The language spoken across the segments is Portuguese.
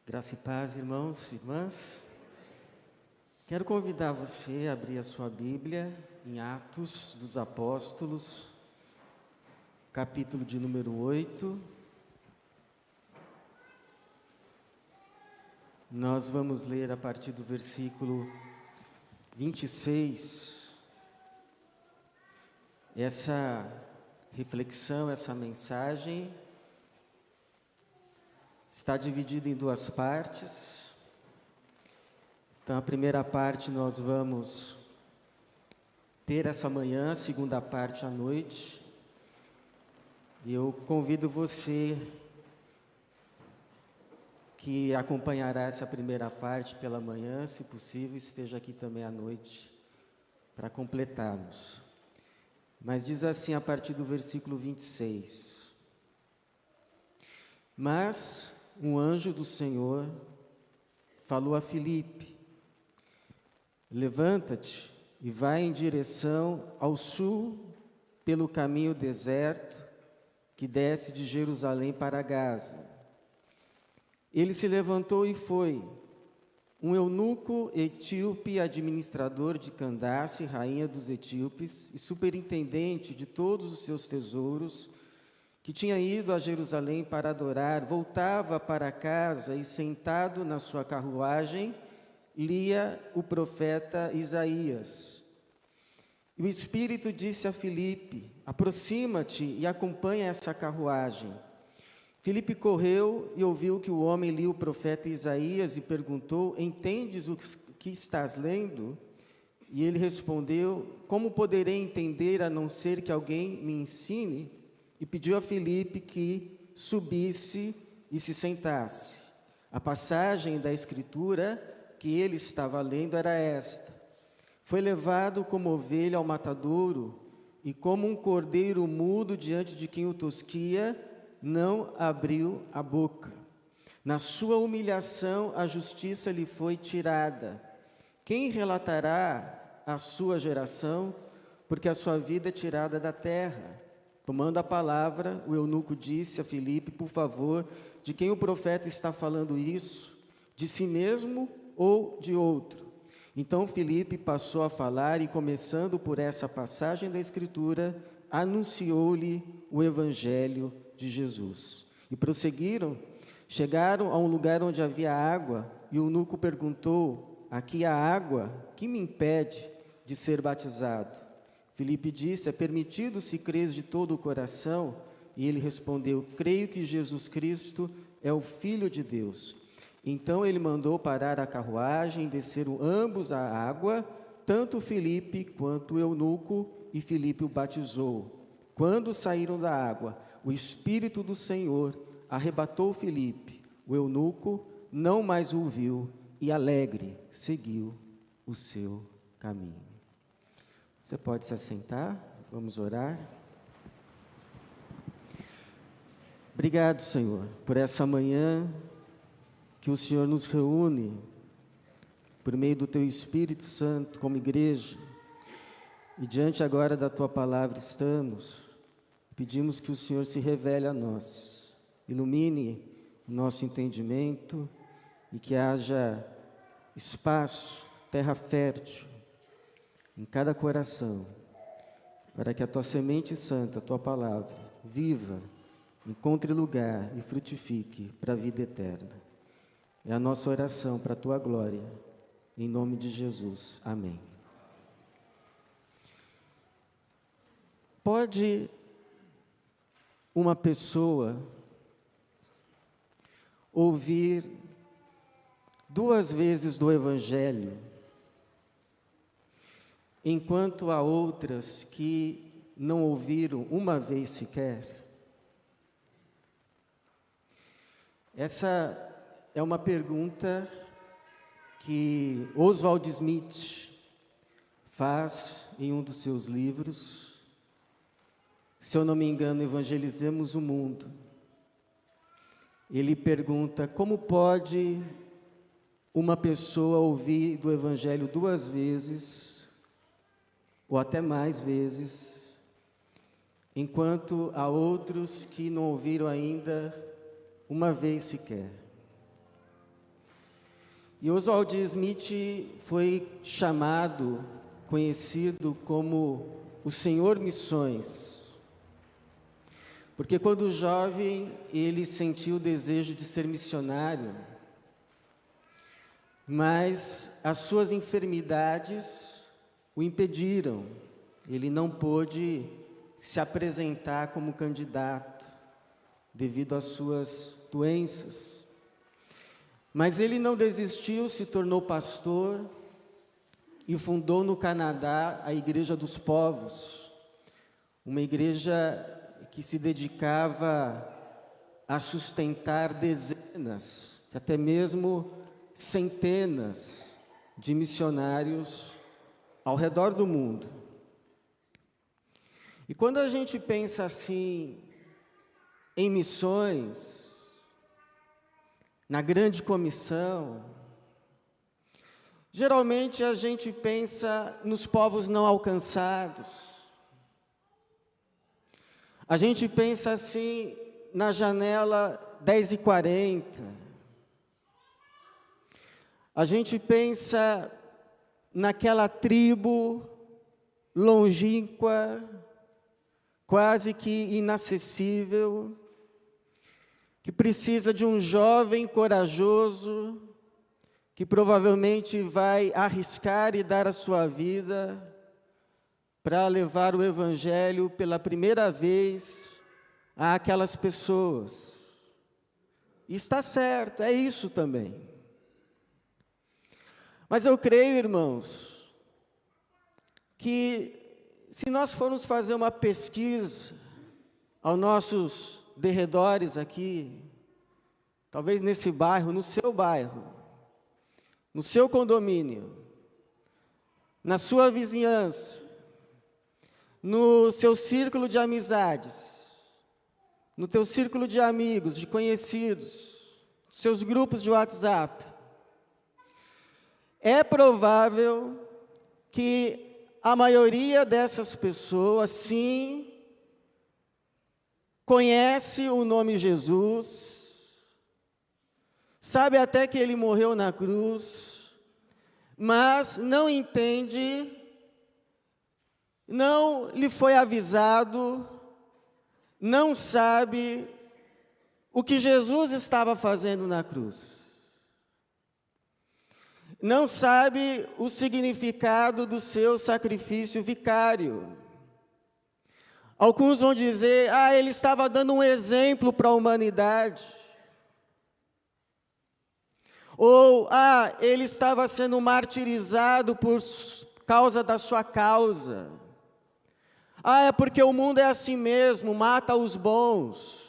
Graça e paz, irmãos e irmãs. Quero convidar você a abrir a sua Bíblia em Atos dos Apóstolos, capítulo de número 8. Nós vamos ler a partir do versículo 26. Essa reflexão, essa mensagem está dividida em duas partes. Então, a primeira parte nós vamos ter essa manhã, a segunda parte à noite. E eu convido você que acompanhará essa primeira parte pela manhã, se possível, esteja aqui também à noite para completarmos. Mas diz assim a partir do versículo 26. Mas um anjo do Senhor falou a Filipe: levanta-te e vai em direção ao sul pelo caminho deserto que desce de Jerusalém para Gaza. Ele se levantou e foi. Um eunuco etíope, administrador de Candace, rainha dos etíopes, e superintendente de todos os seus tesouros, que tinha ido a Jerusalém para adorar, voltava para casa e, sentado na sua carruagem, lia o profeta Isaías. E o Espírito disse a Filipe: aproxima-te e acompanha essa carruagem. Filipe correu e ouviu que o homem lia o profeta Isaías e perguntou: entendes o que estás lendo? E ele respondeu: como poderei entender a não ser que alguém me ensine? E pediu a Filipe que subisse e se sentasse. A passagem da Escritura que ele estava lendo era esta: foi levado como ovelha ao matadouro, e como um cordeiro mudo diante de quem o tosquia, não abriu a boca. Na sua humilhação a justiça lhe foi tirada. Quem relatará a sua geração? Porque a sua vida é tirada da terra. Tomando a palavra, o eunuco disse a Filipe: por favor, de quem o profeta está falando isso? De si mesmo ou de outro? Então Filipe passou a falar e, começando por essa passagem da Escritura, anunciou-lhe o Evangelho de Jesus. E prosseguiram, chegaram a um lugar onde havia água, e o eunuco perguntou: aqui há água, que me impede de ser batizado? Filipe disse: é permitido se creres de todo o coração? E ele respondeu: creio que Jesus Cristo é o Filho de Deus. Então ele mandou parar a carruagem, desceram ambos à água, tanto Filipe quanto o eunuco, e Filipe o batizou. Quando saíram da água, o Espírito do Senhor arrebatou Filipe. O eunuco não mais o viu e, alegre, seguiu o seu caminho. Você pode se assentar, vamos orar. Obrigado, Senhor, por essa manhã que o Senhor nos reúne por meio do Teu Espírito Santo como igreja, e diante agora da Tua palavra estamos. Pedimos que o Senhor se revele a nós, ilumine o nosso entendimento e que haja espaço, terra fértil em cada coração, para que a Tua semente santa, a Tua palavra, viva, encontre lugar e frutifique para a vida eterna. É a nossa oração para a Tua glória, em nome de Jesus. Amém. Pode uma pessoa ouvir 2 vezes do Evangelho, enquanto há outras que não ouviram uma vez sequer? Essa é uma pergunta que Oswald Smith faz em um dos seus livros. Se eu não me engano, Evangelizemos o Mundo. Ele pergunta: como pode uma pessoa ouvir do Evangelho 2 vezes, ou até mais vezes, enquanto há outros que não ouviram ainda uma vez sequer? E Oswald Smith foi chamado, conhecido como o Senhor Missões. Porque quando jovem, ele sentiu o desejo de ser missionário, mas as suas enfermidades o impediram. Ele não pôde se apresentar como candidato devido às suas doenças. Mas ele não desistiu, se tornou pastor e fundou no Canadá a Igreja dos Povos, uma igreja que se dedicava a sustentar dezenas, até mesmo centenas de missionários ao redor do mundo. E quando a gente pensa assim em missões, na grande comissão, geralmente a gente pensa nos povos não alcançados. A gente pensa assim na janela 10h40. A gente pensa naquela tribo longínqua, quase que inacessível, que precisa de um jovem corajoso, que provavelmente vai arriscar e dar a sua vida para levar o Evangelho pela primeira vez àquelas pessoas. E está certo, é isso também. Mas eu creio, irmãos, que se nós formos fazer uma pesquisa aos nossos derredores aqui, talvez nesse bairro, no seu bairro, no seu condomínio, na sua vizinhança, no seu círculo de amizades, no teu círculo de amigos, de conhecidos, seus grupos de WhatsApp, é provável que a maioria dessas pessoas, sim, conhece o nome Jesus, sabe até que ele morreu na cruz, mas não entende, não lhe foi avisado, não sabe o que Jesus estava fazendo na cruz. Não sabe o significado do seu sacrifício vicário. Alguns vão dizer, ele estava dando um exemplo para a humanidade. Ou, ele estava sendo martirizado por causa da sua causa. É porque o mundo é assim mesmo, mata os bons.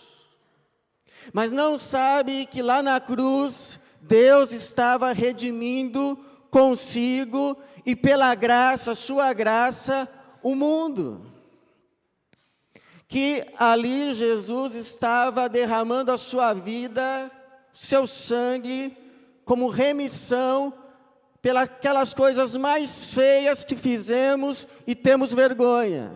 Mas não sabe que lá na cruz, Deus estava redimindo consigo e pela graça, sua graça, o mundo. Que ali Jesus estava derramando a sua vida, seu sangue, como remissão pelas aquelas coisas mais feias que fizemos e temos vergonha.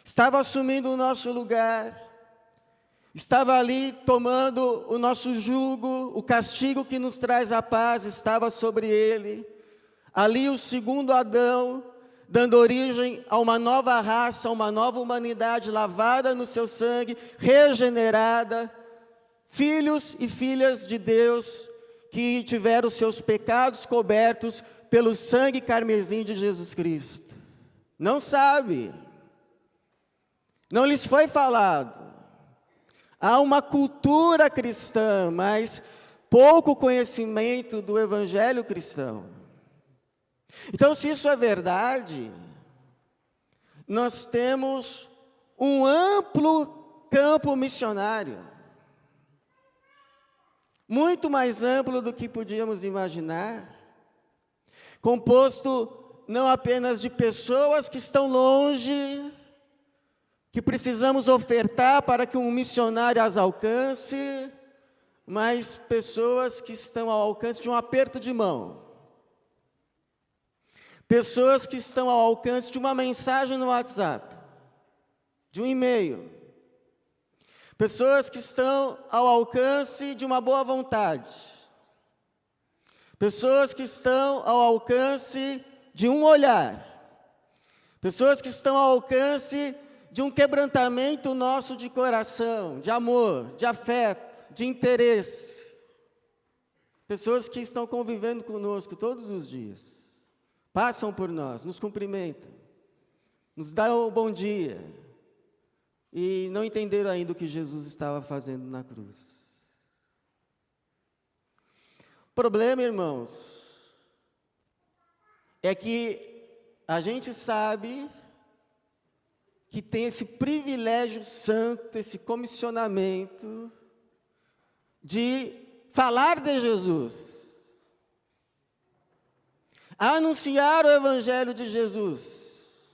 Estava assumindo o nosso lugar, estava ali tomando o nosso jugo, o castigo que nos traz a paz estava sobre ele. Ali o segundo Adão, dando origem a uma nova raça, a uma nova humanidade lavada no seu sangue, regenerada, filhos e filhas de Deus que tiveram seus pecados cobertos pelo sangue carmesim de Jesus Cristo. Não sabe, não lhes foi falado. Há uma cultura cristã, mas pouco conhecimento do evangelho cristão. Então, se isso é verdade, nós temos um amplo campo missionário, muito mais amplo do que podíamos imaginar, composto não apenas de pessoas que estão longe, que precisamos ofertar para que um missionário as alcance, mas pessoas que estão ao alcance de um aperto de mão. Pessoas que estão ao alcance de uma mensagem no WhatsApp, de um e-mail. pessoas que estão ao alcance de uma boa vontade, pessoas que estão ao alcance de um olhar, pessoas que estão ao alcance de um quebrantamento nosso de coração, de amor, de afeto, de interesse. Pessoas que estão convivendo conosco todos os dias, passam por nós, nos cumprimentam, nos dão um bom dia, e não entenderam ainda o que Jesus estava fazendo na cruz. O problema, irmãos, é que a gente sabe que tem esse privilégio santo, esse comissionamento de falar de Jesus, anunciar o Evangelho de Jesus,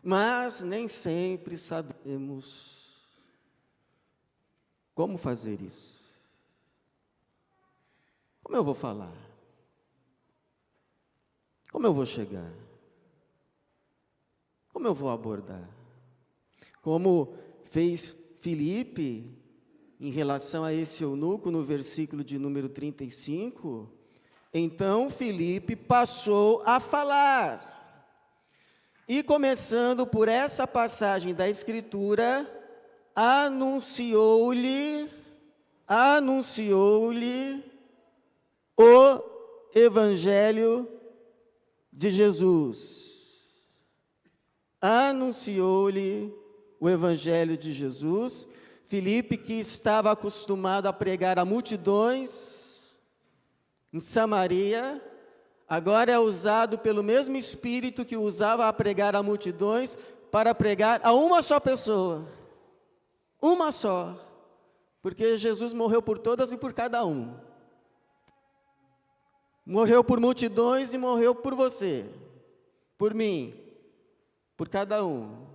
mas nem sempre sabemos como fazer isso. Como eu vou falar? Como eu vou chegar? Como eu vou abordar? Como fez Filipe em relação a esse eunuco no versículo de número 35, então Filipe passou a falar. E começando por essa passagem da Escritura, anunciou-lhe o Evangelho de Jesus. Anunciou-lhe o Evangelho de Jesus. Filipe, que estava acostumado a pregar a multidões em Samaria, agora é usado pelo mesmo Espírito que usava a pregar a multidões para pregar a uma só pessoa. Uma só. Porque Jesus morreu por todas e por cada um. Morreu por multidões e morreu por você, por mim, por cada um.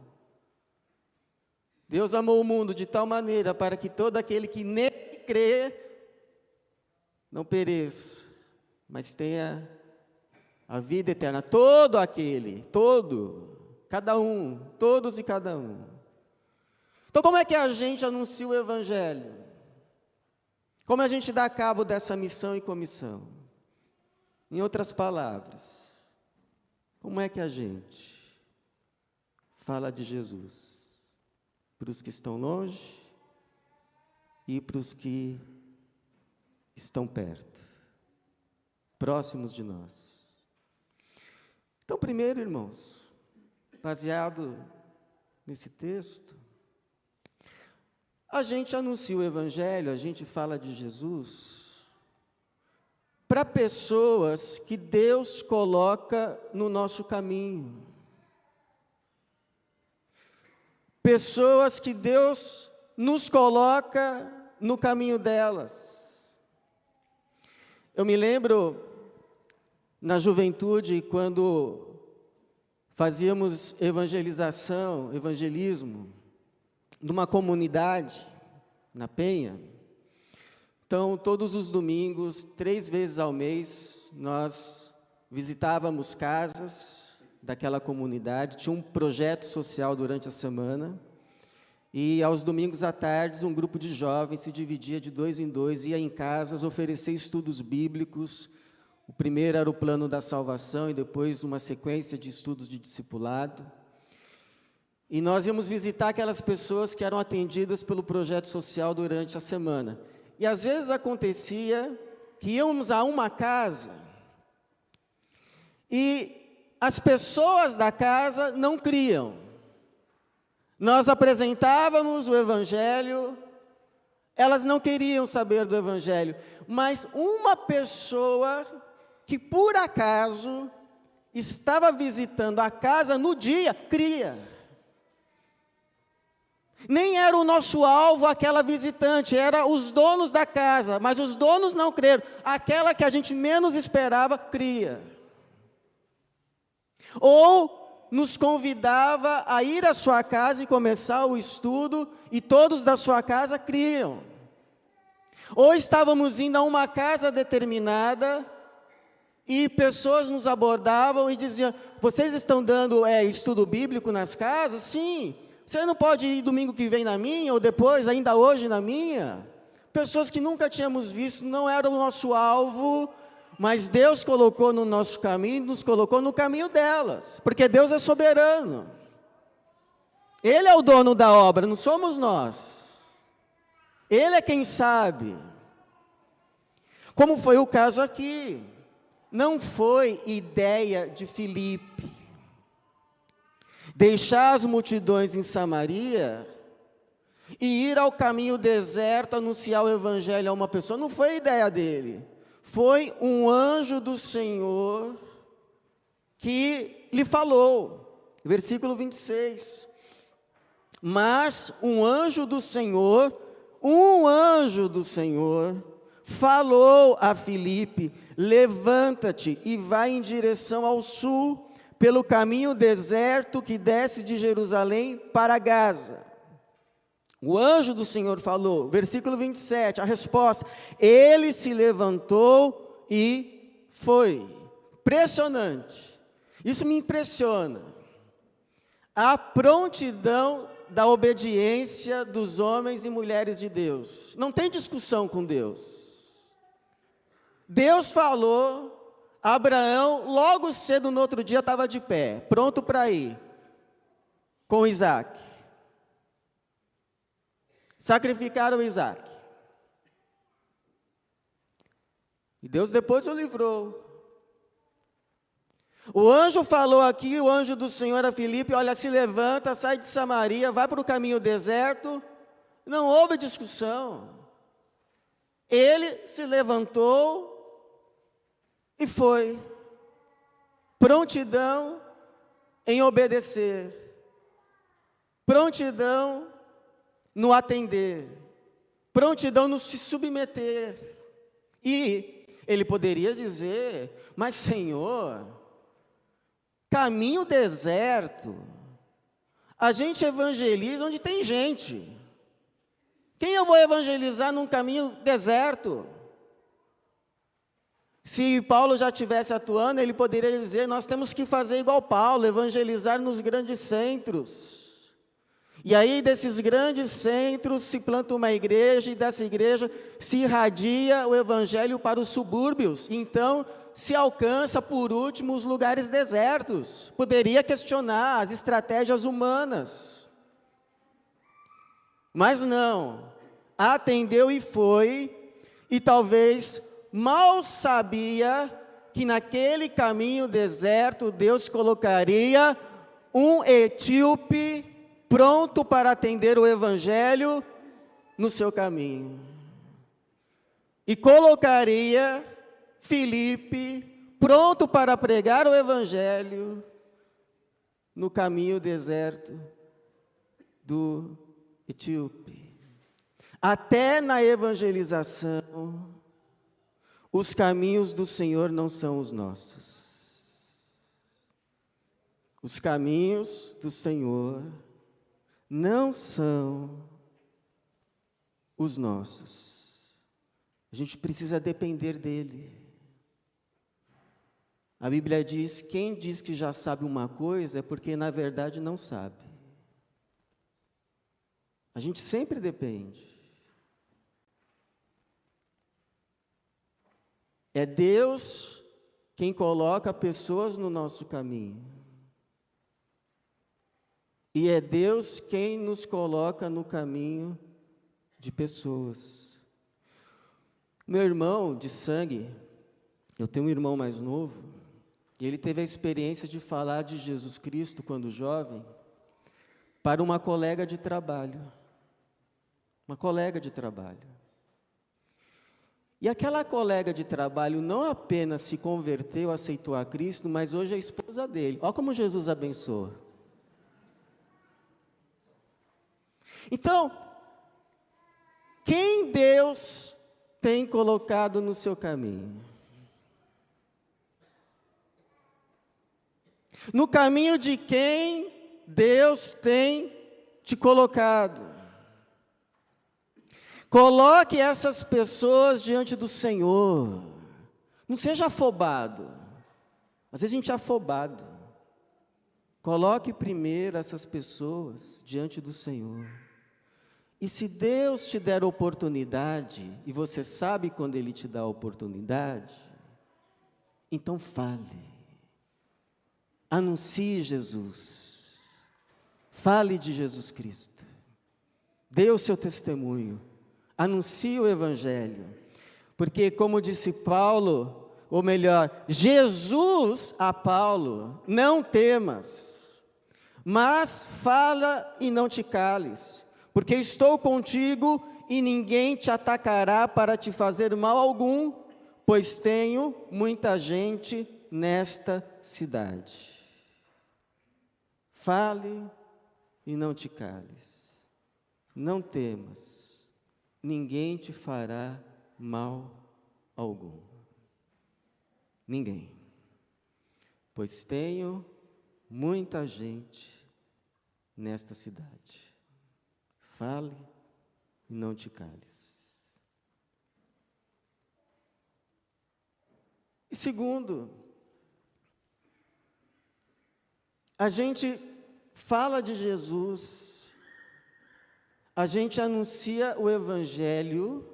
Deus amou o mundo de tal maneira para que todo aquele que nele crê não pereça, mas tenha a vida eterna. Todo aquele, cada um, todos e cada um. Então, como é que a gente anuncia o Evangelho? Como a gente dá cabo dessa missão e comissão? Em outras palavras, como é que a gente fala de Jesus para os que estão longe e para os que estão perto, próximos de nós? Então, primeiro, irmãos, baseado nesse texto, a gente anuncia o Evangelho, a gente fala de Jesus para pessoas que Deus coloca no nosso caminho. Pessoas que Deus nos coloca no caminho delas. Eu me lembro, na juventude, quando fazíamos evangelismo, numa comunidade, na Penha. Então, todos os domingos, 3 vezes ao mês, nós visitávamos casas daquela comunidade, tinha um projeto social durante a semana, e aos domingos à tarde, um grupo de jovens se dividia de 2 em 2, ia em casas oferecer estudos bíblicos. O primeiro era o plano da salvação, e depois uma sequência de estudos de discipulado. E nós íamos visitar aquelas pessoas que eram atendidas pelo projeto social durante a semana. E às vezes acontecia que íamos a uma casa e as pessoas da casa não criam. Nós apresentávamos o Evangelho, elas não queriam saber do Evangelho, mas uma pessoa que por acaso estava visitando a casa no dia, cria. Nem era o nosso alvo aquela visitante, era os donos da casa, mas os donos não creram. Aquela que a gente menos esperava, cria. Ou nos convidava a ir à sua casa e começar o estudo, e todos da sua casa criam. Ou estávamos indo a uma casa determinada, e pessoas nos abordavam e diziam: vocês estão dando estudo bíblico nas casas? Sim. Você não pode ir domingo que vem na minha, ou depois, ainda hoje na minha? Pessoas que nunca tínhamos visto, não eram o nosso alvo, mas Deus colocou no nosso caminho, nos colocou no caminho delas, porque Deus é soberano. Ele é o dono da obra, não somos nós. Ele é quem sabe. Como foi o caso aqui. Não foi ideia de Filipe deixar as multidões em Samaria e ir ao caminho deserto anunciar o evangelho a uma pessoa. Não foi ideia dele. Foi um anjo do Senhor que lhe falou. Versículo 26. Mas um anjo do Senhor, falou a Filipe: levanta-te e vai em direção ao sul, pelo caminho deserto que desce de Jerusalém para Gaza. O anjo do Senhor falou, versículo 27, a resposta: ele se levantou e foi. Impressionante. Isso me impressiona. A prontidão da obediência dos homens e mulheres de Deus. Não tem discussão com Deus. Deus falou, Abraão, logo cedo no outro dia estava de pé, pronto para ir com Isaac. Sacrificaram Isaac. E Deus depois o livrou. O anjo falou aqui, o anjo do Senhor a Filipe: olha, se levanta, sai de Samaria, vai para o caminho deserto. Não houve discussão. Ele se levantou e foi. Prontidão em obedecer. Prontidão no atender. Prontidão no se submeter. E ele poderia dizer: mas Senhor, caminho deserto, a gente evangeliza onde tem gente. Quem eu vou evangelizar num caminho deserto? Se Paulo já estivesse atuando, ele poderia dizer: nós temos que fazer igual Paulo, evangelizar nos grandes centros. E aí desses grandes centros se planta uma igreja, e dessa igreja se irradia o evangelho para os subúrbios. Então se alcança por último os lugares desertos. Poderia questionar as estratégias humanas. Mas não, atendeu e foi, e talvez mal sabia que naquele caminho deserto Deus colocaria um etíope pronto para atender o evangelho no seu caminho. E colocaria Filipe pronto para pregar o evangelho no caminho deserto do etíope. Até na evangelização, os caminhos do Senhor não são os nossos. Os caminhos do Senhor não são os nossos. A gente precisa depender dele. A Bíblia diz: quem diz que já sabe uma coisa é porque na verdade não sabe. A gente sempre depende. É Deus quem coloca pessoas no nosso caminho. E é Deus quem nos coloca no caminho de pessoas. Meu irmão de sangue, eu tenho um irmão mais novo, e ele teve a experiência de falar de Jesus Cristo quando jovem, para uma colega de trabalho. Uma colega de trabalho. E aquela colega de trabalho não apenas se converteu, aceitou a Cristo, mas hoje é a esposa dele. Olha como Jesus abençoa. Então, quem Deus tem colocado no seu caminho? No caminho de quem Deus tem te colocado? Coloque essas pessoas diante do Senhor. Não seja afobado. Às vezes a gente é afobado. Coloque primeiro essas pessoas diante do Senhor. E se Deus te der oportunidade, e você sabe quando Ele te dá a oportunidade, então fale. Anuncie Jesus. Fale de Jesus Cristo. Dê o seu testemunho. Anuncie o Evangelho. Porque, como disse Paulo, ou melhor, Jesus a Paulo, não temas, mas fala e não te cales, porque estou contigo e ninguém te atacará para te fazer mal algum, pois tenho muita gente nesta cidade. Fale e não te cales, não temas, ninguém te fará mal algum. Ninguém, pois tenho muita gente nesta cidade. Fale e não te cales. E segundo, a gente fala de Jesus, a gente anuncia o Evangelho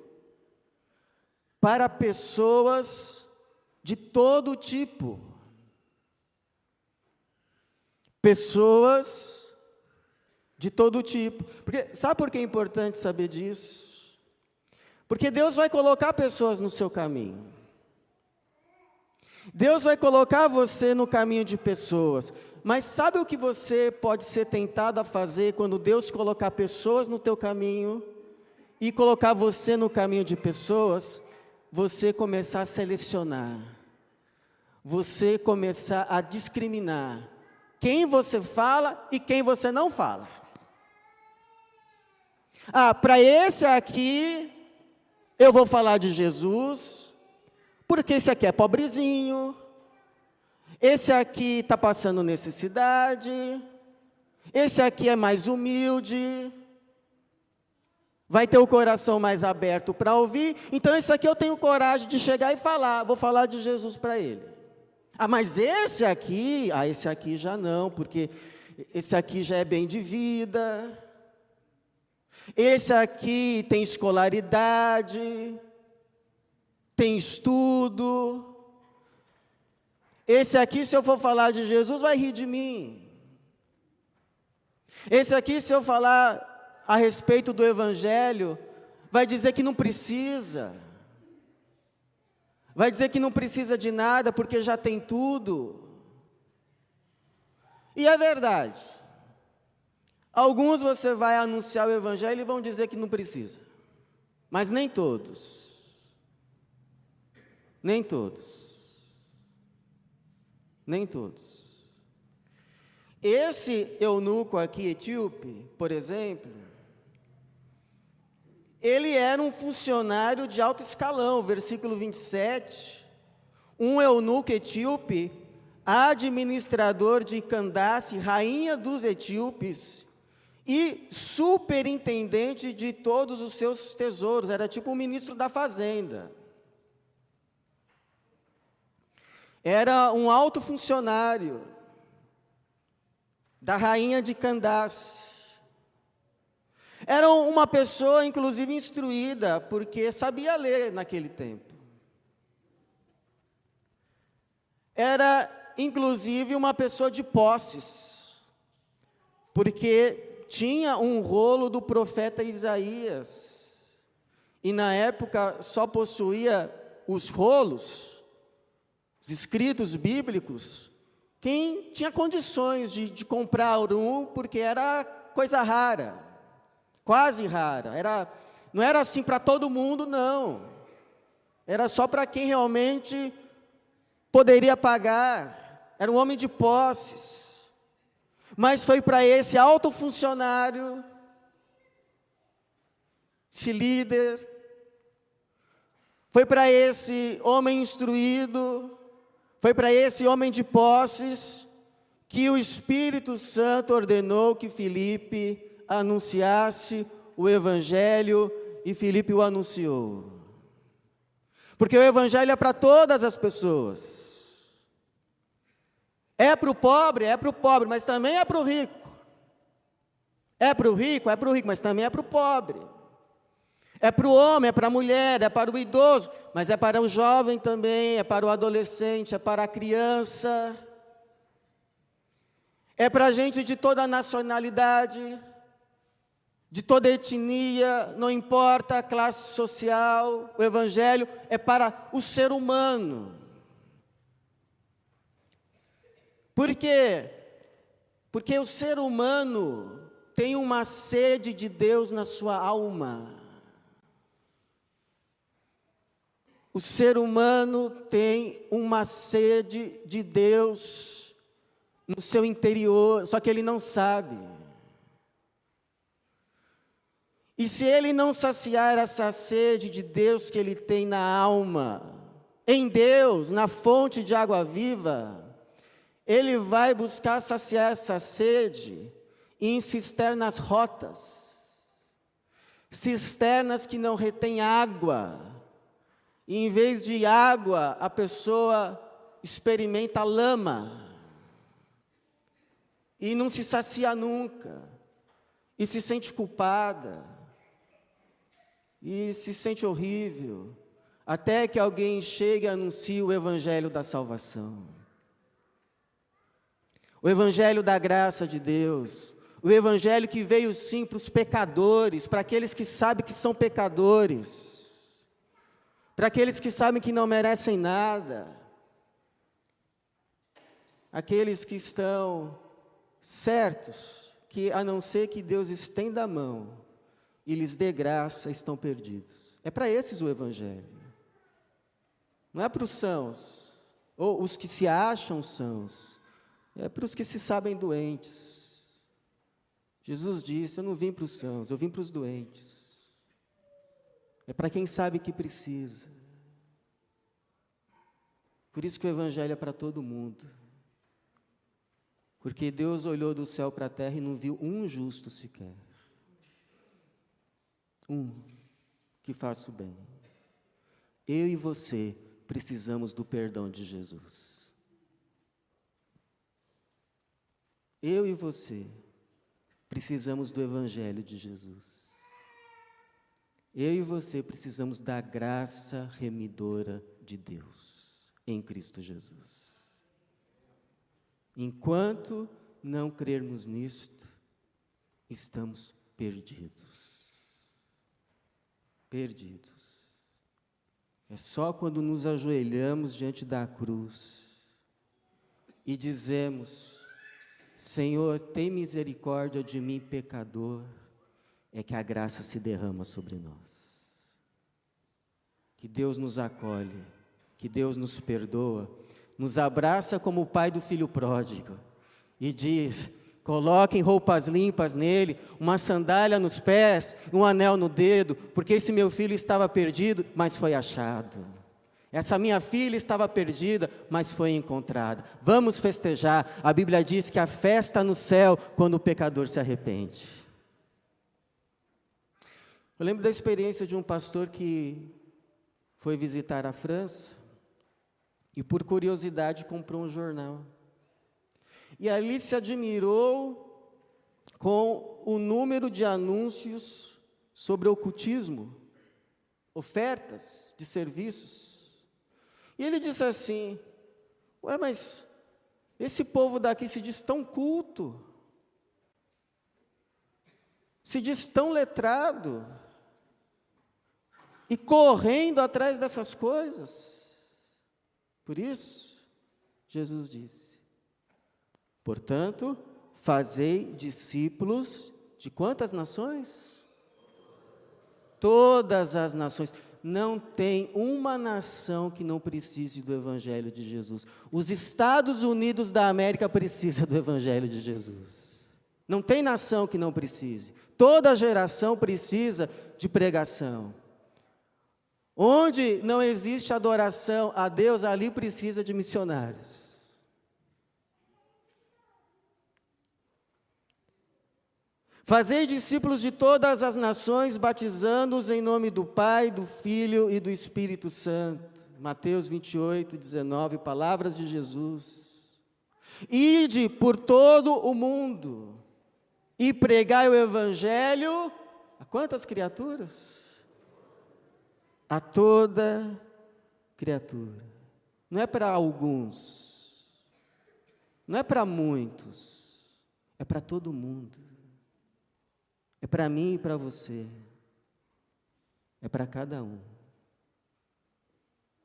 para pessoas de todo tipo. Pessoas de todo tipo. Porque, sabe por que é importante saber disso? Porque Deus vai colocar pessoas no seu caminho. Deus vai colocar você no caminho de pessoas. Mas sabe o que você pode ser tentado a fazer quando Deus colocar pessoas no teu caminho e colocar você no caminho de pessoas? Você começar a selecionar, você começar a discriminar quem você fala e quem você não fala. Para esse aqui, eu vou falar de Jesus, porque esse aqui é pobrezinho, esse aqui está passando necessidade, esse aqui é mais humilde, vai ter o coração mais aberto para ouvir, então esse aqui eu tenho coragem de chegar e falar, vou falar de Jesus para ele. Mas esse aqui já não, porque esse aqui já é bem de vida, esse aqui tem escolaridade, tem estudo, esse aqui, se eu for falar de Jesus, vai rir de mim. Esse aqui, se eu falar a respeito do Evangelho, vai dizer que não precisa. Vai dizer que não precisa de nada, porque já tem tudo. E é verdade. Alguns você vai anunciar o Evangelho e vão dizer que não precisa. Mas nem todos. Nem todos. Nem todos. Esse eunuco aqui, etíope, por exemplo, ele era um funcionário de alto escalão, versículo 27, um eunuco etíope, administrador de Candace, rainha dos etíopes, e superintendente de todos os seus tesouros, era tipo um ministro da fazenda. Era um alto funcionário da rainha de Candace. Era uma pessoa, inclusive, instruída, porque sabia ler naquele tempo. Era, inclusive, uma pessoa de posses, porque tinha um rolo do profeta Isaías, e na época só possuía os rolos, os escritos bíblicos, quem tinha condições de comprar um, porque era coisa rara, quase rara, não era assim para todo mundo, não, era só para quem realmente poderia pagar, era um homem de posses, mas foi para esse alto funcionário, esse líder, foi para esse homem instruído, foi para esse homem de posses, que o Espírito Santo ordenou que Filipe anunciasse o Evangelho, e Filipe o anunciou. Porque o Evangelho é para todas as pessoas. É para o pobre, mas também é para o rico. É para o rico, mas também é para o pobre. É para o homem, é para a mulher, é para o idoso, mas é para o jovem também, é para o adolescente, é para a criança. É para a gente de toda nacionalidade, de toda etnia, não importa a classe social, o Evangelho é para o ser humano. Por quê? Porque o ser humano tem uma sede de Deus na sua alma. O ser humano tem uma sede de Deus no seu interior, só que ele não sabe. E se ele não saciar essa sede de Deus que ele tem na alma, em Deus, na fonte de água viva, ele vai buscar saciar essa sede em cisternas rotas, cisternas que não retêm água, e em vez de água, a pessoa experimenta lama, e não se sacia nunca, e se sente culpada, e se sente horrível, até que alguém chegue e anuncie o Evangelho da salvação. O Evangelho da graça de Deus, o Evangelho que veio sim para os pecadores, para aqueles que sabem que são pecadores, para aqueles que sabem que não merecem nada, aqueles que estão certos que, a não ser que Deus estenda a mão e lhes dê graça, estão perdidos. É para esses o Evangelho. Não é para os sãos, ou os que se acham sãos, é para os que se sabem doentes. Jesus disse, eu não vim para os sãos, eu vim para os doentes. É para quem sabe que precisa. Por isso que o Evangelho é para todo mundo. Porque Deus olhou do céu para a terra e não viu um justo sequer. Um que faça o bem. Eu e você precisamos do perdão de Jesus. Eu e você precisamos do Evangelho de Jesus. Eu e você precisamos da graça remidora de Deus em Cristo Jesus. Enquanto não crermos nisto, estamos perdidos. Perdidos. É só quando nos ajoelhamos diante da cruz e dizemos, Senhor, tem misericórdia de mim, pecador, é que a graça se derrama sobre nós. Que Deus nos acolhe, que Deus nos perdoa, nos abraça como o pai do filho pródigo e diz, coloquem roupas limpas nele, uma sandália nos pés, um anel no dedo, porque esse meu filho estava perdido, mas foi achado. Essa minha filha estava perdida, mas foi encontrada. Vamos festejar. A Bíblia diz que a festa no céu quando o pecador se arrepende. Eu lembro da experiência de um pastor que foi visitar a França e por curiosidade comprou um jornal. E ali se admirou com o número de anúncios sobre ocultismo, ofertas de serviços. E ele disse assim, ué, mas esse povo daqui se diz tão culto, se diz tão letrado, e correndo atrás dessas coisas. Por isso, Jesus disse, portanto, fazei discípulos de quantas nações? Todas as nações. Não tem uma nação que não precise do Evangelho de Jesus. Os Estados Unidos da América precisam do Evangelho de Jesus. Não tem nação que não precise. Toda geração precisa de pregação. Onde não existe adoração a Deus, ali precisa de missionários. Fazei discípulos de todas as nações, batizando-os em nome do Pai, do Filho e do Espírito Santo. Mateus 28, 19, palavras de Jesus. Ide por todo o mundo e pregai o evangelho a quantas criaturas? A toda criatura. Não é para alguns, não é para muitos, é para todo mundo. É para mim e para você. É para cada um.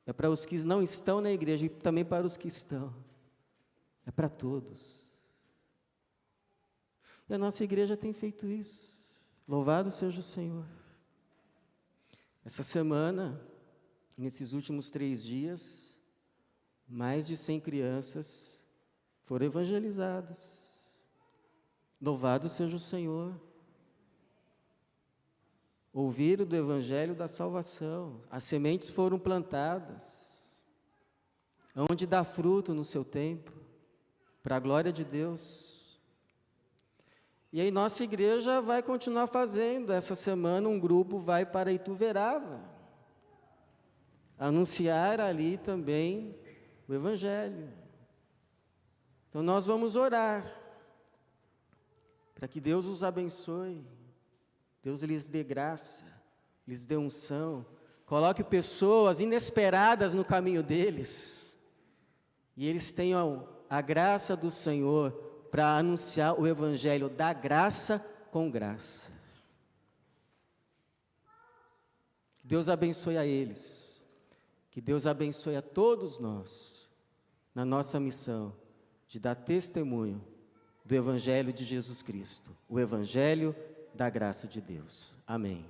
É para os que não estão na igreja e também para os que estão. É para todos. E a nossa igreja tem feito isso. Louvado seja o Senhor. Essa semana, nesses últimos 3 dias, mais de 100 crianças foram evangelizadas. Louvado seja o Senhor. Ouviram do Evangelho da salvação. As sementes foram plantadas. Onde dá fruto no seu tempo, para a glória de Deus. E aí nossa igreja vai continuar fazendo. Essa semana um grupo vai para Ituverava, anunciar ali também o Evangelho. Então nós vamos orar, para que Deus os abençoe, Deus lhes dê graça, lhes dê unção, coloque pessoas inesperadas no caminho deles, e eles tenham a graça do Senhor para anunciar o Evangelho da graça com graça. Que Deus abençoe a eles, que Deus abençoe a todos nós, na nossa missão de dar testemunho do Evangelho de Jesus Cristo, o Evangelho da graça de Deus. Amém.